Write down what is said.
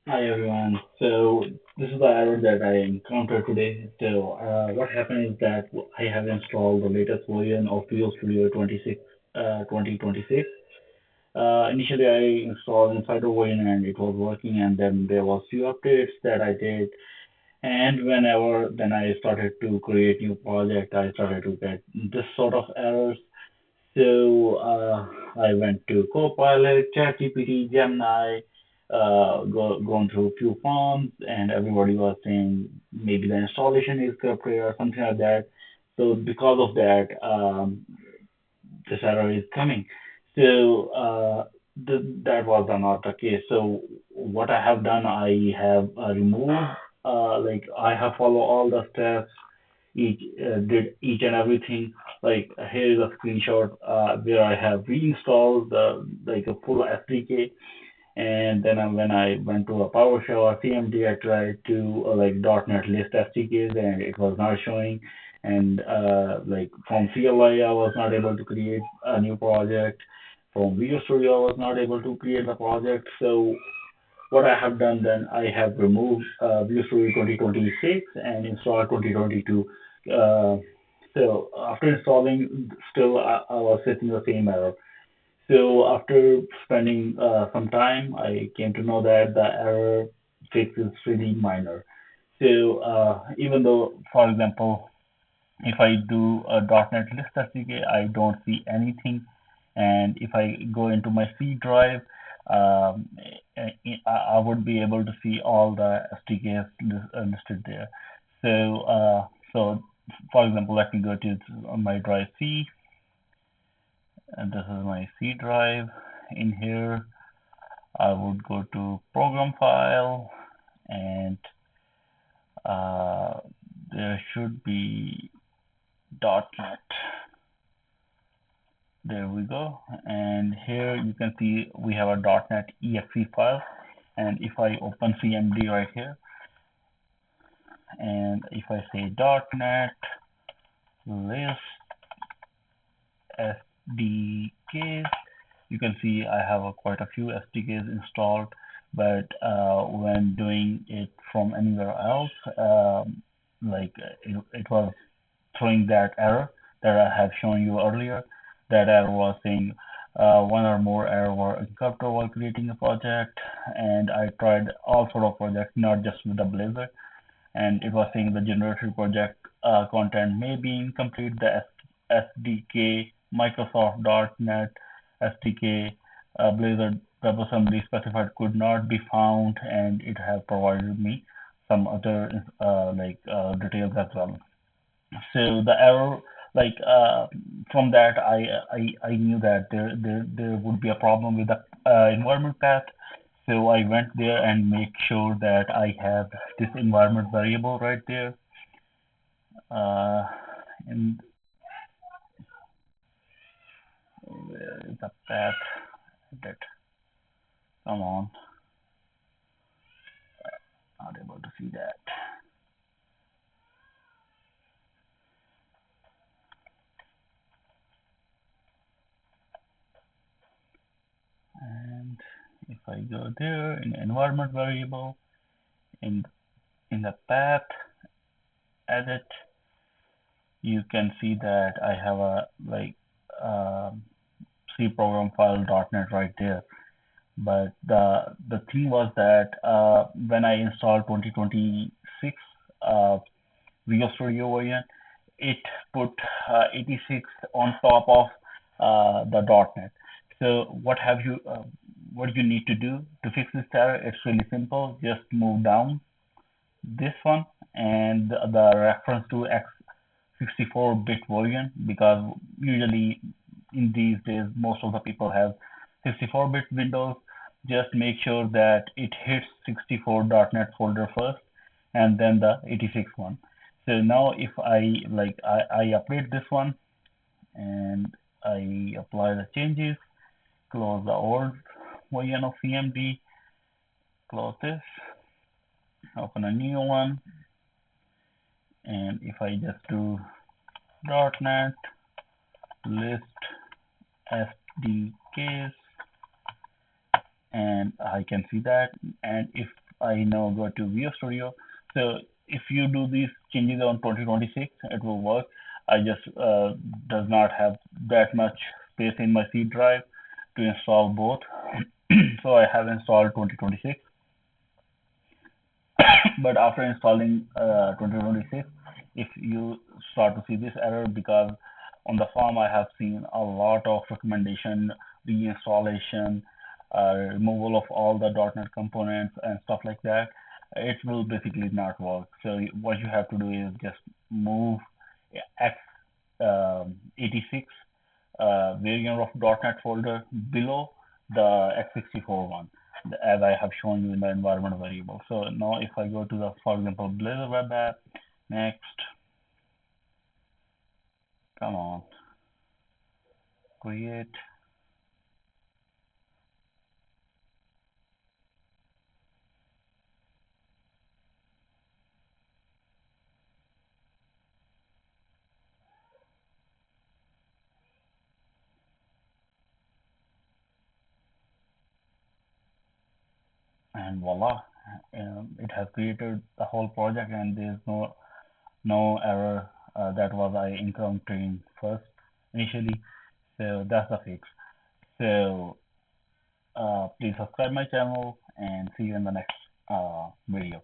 Hi everyone. So this is the error that I encountered today. So what happened is that I have installed the latest version of Visual Studio 2026. Initially I installed Insider version and it was working, and then there was few updates that I did. And whenever then I started to create new project, I started to get this sort of errors. So I went to Copilot, ChatGPT, Gemini, gone through a few forms, and everybody was saying maybe the installation is corrupted or something like that. So because of that, this error is coming. So that was not the case. So what I have done, I have removed, like I have followed all the steps, each did each and everything. Like here is a screenshot where I have reinstalled the like a full SDK, and then when I went to a PowerShell or CMD, I tried to like .NET list SDKs, and it was not showing. And like from CLI, I was not able to create a new project. From Visual Studio, I was not able to create a project. So what I have done then, I have removed Visual Studio 2026 and installed 2022. Uh, so after installing, still I was facing the same error. So after spending some time, I came to know that the error fix is really minor. So even though, for example, if I do a .NET List SDK, I don't see anything. And if I go into my C drive, um, I would be able to see all the SDKs listed there. So, so for example, let me go to my drive C, and this is my C drive. In here, I would go to program file, and uh, there should be .NET. There we go. And here you can see we have a .NET exe file. And if I open CMD right here, and if I say .NET list SDKs, you can see I have quite a few SDKs installed. But when doing it from anywhere else, like it was throwing that error that I have shown you earlier. That error was saying one or more error were encountered while creating a project, and I tried all sort of projects, not just with the Blazor, and it was saying the generated project content may be incomplete. The SDK Microsoft.NET SDK Blazor WebAssembly specified could not be found, and it have provided me some other details as well. So the error, like from that, I knew that there would be a problem with the environment path. So I went there and make sure that I have this environment variable right there. Uh, and where is the path? That come on, not able to see that. And if I go there in environment variable, in in the path edit, you can see that I have a like um, C program file .NET right there. But the thing was that when I installed 2026 Visual Studio version, it put 86 on top of the .NET. So what you need to do to fix this error? It's really simple. Just move down this one and the reference to X64-bit version, because usually in these days most of the people have 64-bit Windows. Just make sure that it hits 64.NET folder first and then the 86 one. So now if I update this one and I apply the changes, close the old version of CMD, close this, open a new one, and if I just do .NET list SDKs, and I can see that. And if I now go to Visual Studio. So if you do these changes on 2026, it will work. I just does not have that much space in my C drive to install both. So I have installed 2026. But after installing 2026, if you start to see this error, because on the form I have seen a lot of recommendation, reinstallation, removal of all the .NET components and stuff like that, it will basically not work. So what you have to do is just move x86 variant of .NET folder below the x64 one, as I have shown you in the environment variable. So now if I go to the, for example, Blazor web app, next, come on, create, and voila, it has created the whole project, and there is no error that was I encountering first initially. So that's the fix. So please subscribe my channel and see you in the next video.